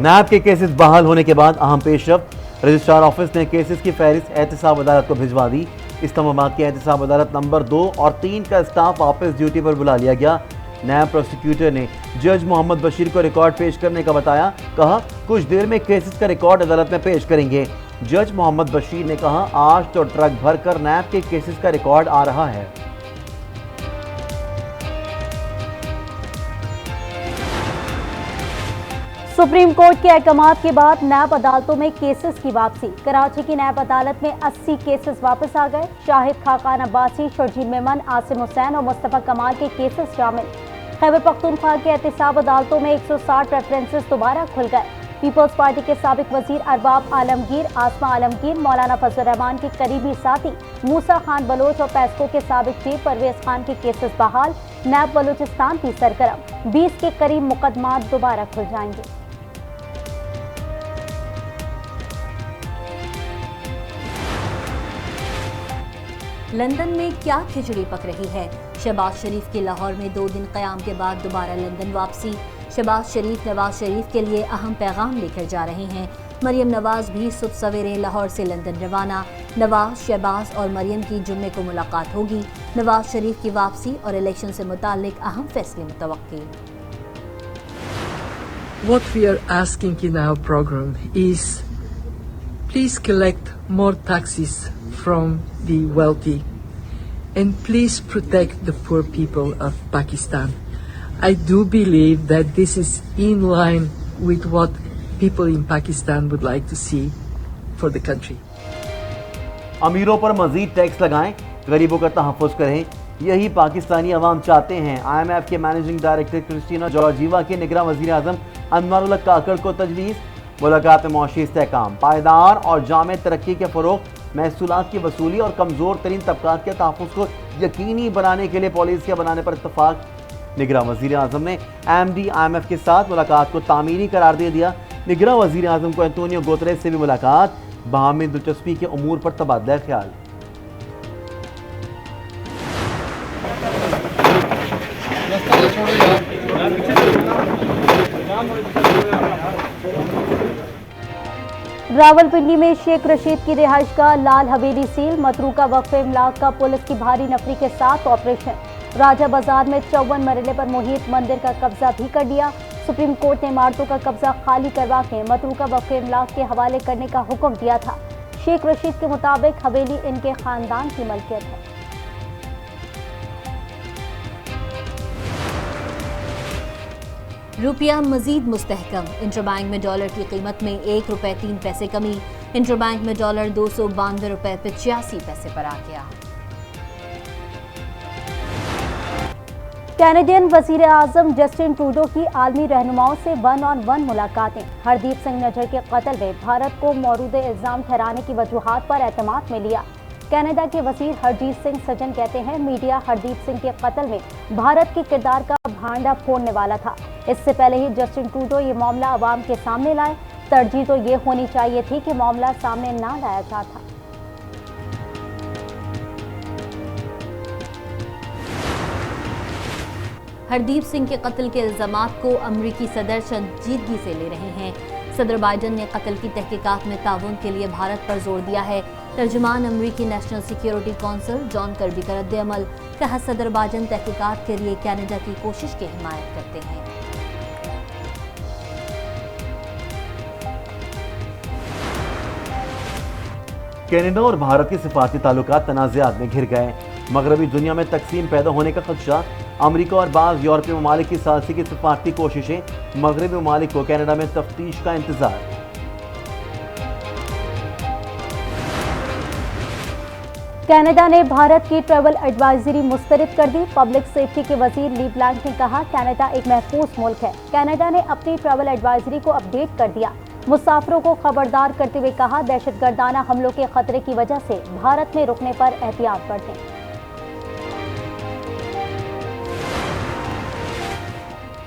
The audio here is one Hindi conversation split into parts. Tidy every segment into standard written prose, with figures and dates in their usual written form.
नैब के केसेस बहाल होने के बाद अहम पेशरफ। रजिस्ट्रार ऑफिस ने केसेस की फहरिस्त एहतसाब अदालत को भिजवा दी। इस्लामाबाद की एहतसाब अदालत नंबर 2 और 3 का स्टाफ वापस ड्यूटी पर बुला लिया गया। नैब प्रोसिक्यूटर ने जज मोहम्मद बशीर को रिकॉर्ड पेश करने का बताया। कहा कुछ देर में केसेस का रिकॉर्ड अदालत में पेश करेंगे। जज मोहम्मद बशीर ने कहा आज तो ट्रक भरकर नैब के केसेस का रिकॉर्ड आ रहा है। सुप्रीम कोर्ट के अहकाम के बाद नैब अदालतों में केसेस की वापसी। कराची की नैब अदालत में 80 केसेस वापस आ गए। शाहिद खाकान अब्बासी, शर्जील मेमन, आसिम हुसैन और मुस्तफा कमाल के केसेस शामिल। खैबर पख्तूनख्वा के एहतसाब अदालतों में 160 रेफरेंसेस दोबारा खुल गए। पीपल्स पार्टी के साबिक वजीर अरबाब आलमगीर, आसमा आलमगीर, मौलाना फजल रहमान के करीबी साथी मूसा खान बलोच और पैस्को के साबिक चीफ परवेज खान के केसेस बहाल। नैब बलूचिस्तान भी सरगर्म। 20 के करीब मुकदमात दोबारा खुल जाएंगे। लंदन में क्या खिचड़ी पक रही है। शहबाज शरीफ की लाहौर में 2 दिन क़याम के बाद दोबारा लंदन वापसी। शहबाज शरीफ नवाज शरीफ के लिए अहम पैगाम लेकर जा रहे हैं। मरियम नवाज भी सुबह सवेरे लाहौर से लंदन रवाना। नवाज, शहबाज और मरियम की जुम्मे को मुलाकात होगी। नवाज शरीफ की वापसी और इलेक्शन से मुताल्लिक अहम फैसले मुतवक्की। What we are asking in our program is please collect more taxes from the wealthy and please protect the poor people of Pakistan. I do believe that this is in line with what people in Pakistan would like to see for the country. अमीरों पर मजीद टैक्स लगाएं, गरीबों का तहफ़्फ़ुज़ करें, यही पाकिस्तानी अवाम चाहते हैं। IMF के मैनेजिंग डायरेक्टर क्रिस्टीना जॉर्जीवा के निगरान वज़ीर आज़म अनवर काकड़ को तजवीज़। मुलाकात में मौशी इस्तेहकाम, पायदार और जामे तरक्की के फ़रोग़, महसूलात की वसूली और कमज़ोर तरीन तबकात के तहफ़्फ़ुज़ को यकीनी बनाने के लिए पॉलिसियाँ बनाने पर इत्तफ़ाक़। निगरान वज़ीर आज़म ने MD IMF के साथ मुलाकात को तामीरी करार दे दिया। निगरान वज़ीर आज़म को एंटोनियो गुतेरेस से भी मुलाकात, बाहमी दिलचस्पी के उमूर पर तबादला ख्याल। रावलपिंडी में शेख रशीद की रिहाइश का लाल हवेली सील। मतरूका वक्फे इमलाक का पुलिस की भारी नफरी के साथ ऑपरेशन। राजा बाजार में 54 मरहले पर मुहित मंदिर का कब्जा भी कर लिया। सुप्रीम कोर्ट ने इमारतों का कब्जा खाली करवा के मतरूका वक्फे इमलाक के हवाले करने का हुक्म दिया था। शेख रशीद के मुताबिक हवेली इनके खानदान की मलकियत है। रुपया मजीद मुस्तहकम। इंटरबैंक में डॉलर की कीमत में 1 रुपये 3 पैसे कमी। इंटरबैंक में डॉलर 292 रुपये 85 पैसे पर आ गया। कैनेडियन वजीर आजम जस्टिन ट्रूडो की आलमी रहनुमाओं से 1-on-1 मुलाकातें। हरदीप सिंह नजर के कत्ल में भारत को मौरूदे इल्जाम ठहराने की वजूहात पर एतमाद में लिया। कनाडा के वजीर हरजीत सिंह सजन कहते हैं मीडिया हरदीप सिंह के कत्ल में भारत के किरदार का भांडा फोड़ने वाला था। इससे पहले ही जस्टिन ट्रूडो ये मामला अवाम के सामने लाए। तरजीह तो ये होनी चाहिए थी कि मामला सामने ना लाया जाता। हरदीप सिंह के कत्ल के इल्जामात को अमरीकी सदर संजीदगी से ले रहे हैं। सदर बाइडन ने कत्ल की तहकीकात में ताउन के लिए भारत पर जोर दिया है। तर्जुमान अमरीकी national security council John Kirby का रद्द-ए-अमल। कहा सदर बाइडन तहकीकात के लिए कनाडा की कोशिश की हिमायत करते हैं। कनाडा और भारत के सिफारती ताल्लुकात तनाज़ात में घिर गए। मगरबी दुनिया में तकसीम पैदा होने का खदशा। अमरीका और बाज़ यूरोपीय ममालिक की सालसी की सिफारती कोशिशें। मगरबी ममालिक को कनाडा में तफ्तीश का इंतजार। कनाडा ने भारत की ट्रैवल एडवाइजरी मुस्तरद कर दी। पब्लिक सेफ्टी के वजीर ली ब्लैंक ने कहा कनाडा एक महफूज मुल्क है। कनाडा ने अपनी ट्रैवल एडवाइजरी को अपडेट कर दिया। मुसाफिरों को खबरदार करते हुए कहा दहशतगर्दाना हमलों के खतरे की वजह से भारत में रुकने पर एहतियात बरतें।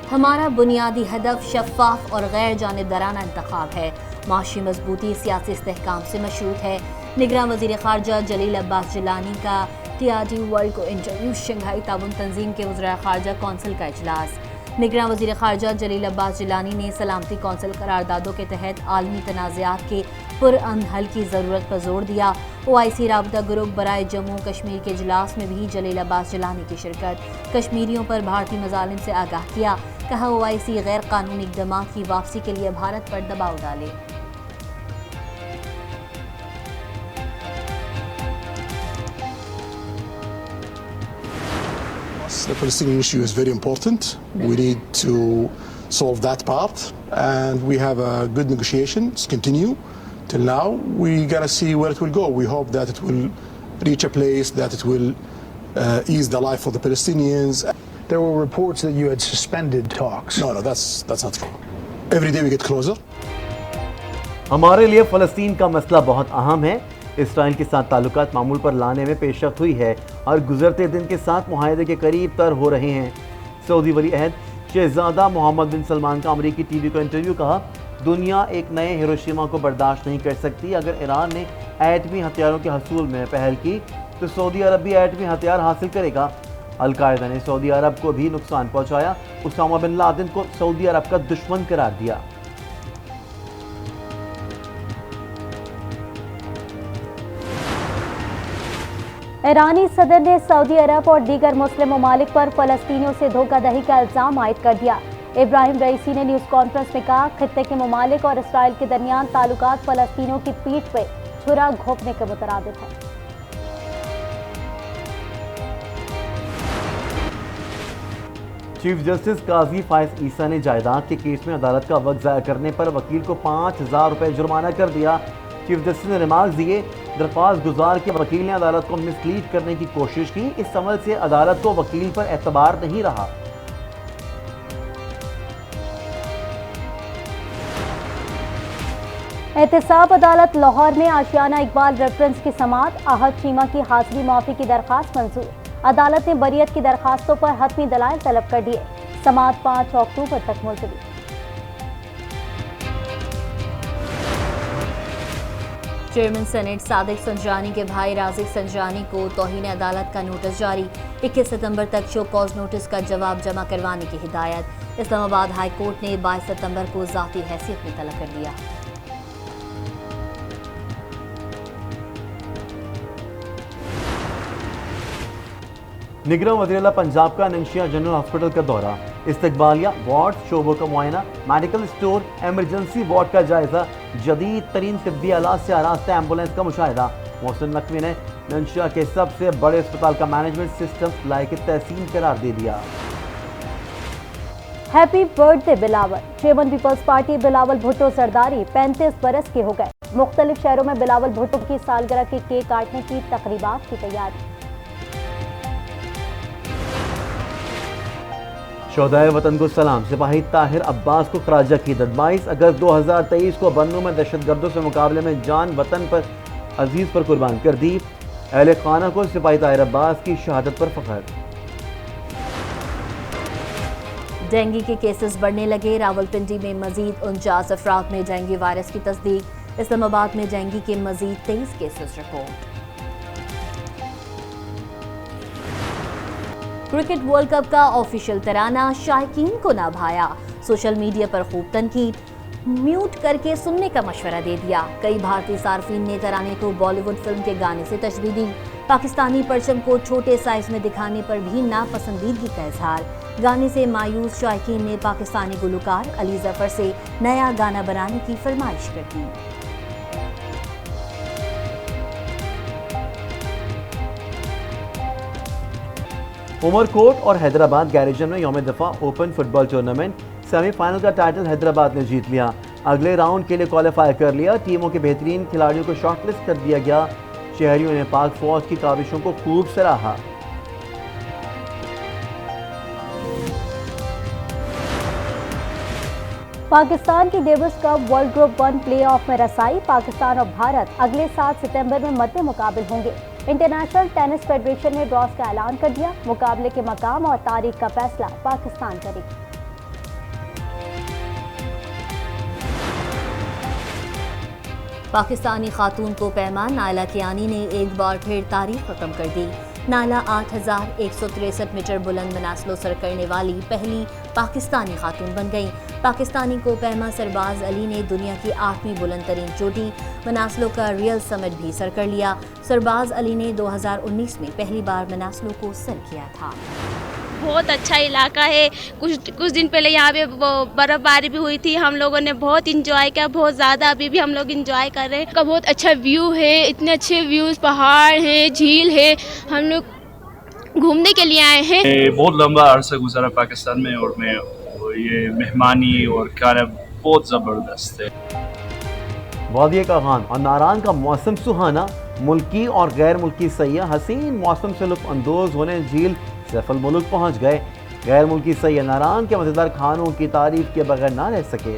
हमारा बुनियादी हदफ शफाफ और गैर जानिबदाराना इंतखाब है। माशी मजबूती सियासी इस्तेहकाम से मशरूत है। निगरान वजीर खारजा जलील अब्बास जिलानी का TRD वर्ल्ड को इंटरव्यू। शंघाई ताउन तंजीम के वज़ीर खारजा कौंसिल का इजलास। निगरान वज़ीर ख़ारजा जलील अब्बास जिलानी ने सलामती कौंसिल करारदादों के तहत आलमी तनाज़ात के पुरअमन हल की ज़रूरत पर जोर दिया। OIC राबता ग्रुप बराए जम्मू कश्मीर के इजलास में भी जलील अब्बास जिलानी की शिरकत। कश्मीरियों पर भारतीय मज़ालिम से आगाह किया। कहा OIC गैर कानूनी इक़दाम की वापसी के लिए भारत पर दबाव डाले। The Palestinian issue is very important. We need to solve that part, and we have a good negotiations continue till now. We gotta see where it will go. We hope that it will reach a place that it will ease the life of the Palestinians. There were reports that you had suspended talks. No, that's not true. Every day we get closer. हमारे लिए फ़लस्तीन का मसला बहुत अहम है। इसराइल के साथ ताल्लुकात मामूल पर लाने में पेशरफ्त हुई है और गुजरते दिन के साथ मुआहदे के करीब तर हो रहे हैं। सऊदी वली अहद शहजादा मोहम्मद बिन सलमान का अमरीकी टीवी को इंटरव्यू। कहा, दुनिया एक नए हिरोशिमा को बर्दाश्त नहीं कर सकती। अगर ईरान ने एटमी हथियारों के हसूल में पहल की तो सऊदी अरब भी एटमी हथियार हासिल करेगा। अल-कायदा ने सऊदी अरब को भी नुकसान पहुँचाया। उसामा बिन लादेन को सऊदी अरब का दुश्मन करार दिया। ईरानी सदर ने सऊदी अरब और दीगर मुस्लिम ममालिक पर फ़लस्तीनियों से धोखाधड़ी का इल्ज़ाम आयद कर दिया। इब्राहिम रईसी ने न्यूज़ कॉन्फ्रेंस में कहा, खित्ते के ममालिक और इसराइल के दरमियान ताल्लुकात फ़लस्तीनियों की पीठ पे छुरा घोंपने के मुतरादिफ है। चीफ जस्टिस काजी फायज ईसा ने जायदाद के केस में अदालत का वक्त ज़ाया करने पर वकील को 5,000 रुपये जुर्माना कर दिया। चीफ जस्टिस ने रिमार्क दिए, दरख्वास्त गुजार के वकील ने अदालत को मिसलीड करने की कोशिश की। इस अमल से अदालत को वकील पर एतबार नहीं रहा। एहतसाब अदालत लाहौर में आशियाना इकबाल रेफरेंस की समाअत। आहत चीमा की हाजिरी माफी की दरख्वास्त मंजूर। अदालत ने बरियत की दरखास्तों पर हतमी दलाइल तलब कर दिए। समाअत 5 अक्टूबर तक मुलतवी। चेयरमैन सेनेट सादिक संजानी के भाई राजिक संजानी को तौहीन अदालत का नोटिस जारी। 21 सितंबर तक शो कॉज नोटिस का जवाब जमा करवाने की हिदायत। इस्लामाबाद हाई कोर्ट ने 22 सितंबर को ज़ाती हैसियत में तलब कर लिया। निगरान वज़ीर पंजाब का नंशिया जनरल हॉस्पिटल का दौरा। इस्तकबालिया वार्ड, शोबों का मुआयना, मेडिकल स्टोर, एमरजेंसी वार्ड का जायजा, जदीद तरीन तिब्बी आलात से आरास्ता एम्बुलेंस का मुशाहिदा। मोहसिन नकवी ने नंशिया के सबसे बड़े अस्पताल का मैनेजमेंट सिस्टम लायक तहसीन करार दे दिया। Happy birthday Bilawal. Chairman peoples party Bilawal Bhutto Zardari 35 बरस के हो गए। मुख्तलिफ शहरों में बिलावल भुट्टो की सालगिरह के केक काटने की तकरीबात की तैयारी। शोहदाए वतन को सलाम। सिपाही ताहिर अब्बास को खराज अकीदत। 22 अगस्त 2023 को बन्नू में दहशतगर्दों से मुकाबले में जान वतन पर अजीज पर कुर्बान कर दी। अहले खाना को सिपाही ताहिर अब्बास की शहादत पर फख्र। डेंगू के केसेस बढ़ने लगे। रावलपिंडी में मजीद 49 अफराद में डेंगू वायरस की तस्दीक। इस्लामाबाद में डेंगू के मजीद 23 cases report. Cricket world cup का ऑफिशियल तराना शायकीन को ना भाया। सोशल मीडिया पर खूब तनकीद। म्यूट करके सुनने का मशवरा दे दिया। कई भारतीय सार्फिन ने तराने को बॉलीवुड फिल्म के गाने से तशबीह दी। पाकिस्तानी परचम को छोटे साइज में दिखाने पर भी नापसंदीदगी का इजहार। गाने से मायूस शायकीन ने पाकिस्तानी गुलकार अली जफर से नया गाना बनाने की फरमाइश कर दी। उमरकोट और हैदराबाद गैरिजन में यौम दफा ओपन फुटबॉल टूर्नामेंट सेमीफाइनल का टाइटल हैदराबाद ने जीत लिया। अगले राउंड के लिए क्वालिफाई कर लिया। टीमों के बेहतरीन खिलाड़ियों को शॉर्टलिस्ट कर दिया गया। शहरियों ने पाक फौज की काविशों को खूब सराहा। पाकिस्तान की Davis cup world group 1 play of में रसाई। पाकिस्तान और भारत अगले 7 सितंबर में मद्दे मुकाबिल होंगे। इंटरनेशनल टेनिस फेडरेशन ने ड्रॉस का ऐलान कर दिया। मुकाबले के मकाम और तारीख का फैसला पाकिस्तान करेगी। पाकिस्तानी खातून को पैमान नायला कियानी ने एक बार फिर तारीख खत्म कर दी। नाला 8,163 मीटर बुलंद मनासलो सर करने वाली पहली पाकिस्तानी खातून बन गई। पाकिस्तानी कोपैमा सरबाज अली ने दुनिया की 8वीं बुलंद तरीन चोटी मनासलो का रियल समिट भी सर कर लिया। सरबाज अली ने 2019 में पहली बार मनासलो को सर किया था। बहुत अच्छा इलाका है। कुछ दिन पहले यहाँ पे बर्फबारी भी हुई थी, हम लोगों ने बहुत इंजॉय किया, बहुत ज़्यादा। अभी भी हम लोग इंजॉय कर रहे हैं। का बहुत अच्छा व्यू है, इतने अच्छे व्यूज़, पहाड़ हैं, झील है। हम लोग घूमने के लिए आए हैं। बहुत लंबा अरसा गुजारा पाकिस्तान में और मैं ये मेहमानी और खाना बहुत ज़बरदस्त है। वादिया का खान और नारान का मौसम सुहाना, मुल्की और गैर मुल्की सैयाह हसीन मौसम से लुत्फ अंदोज होने झील सैफुल मुल्क पहुंच गए। गैर मुल्की सैयाह नारान के मज़ेदार खानों की तारीफ के बगैर ना रह सके।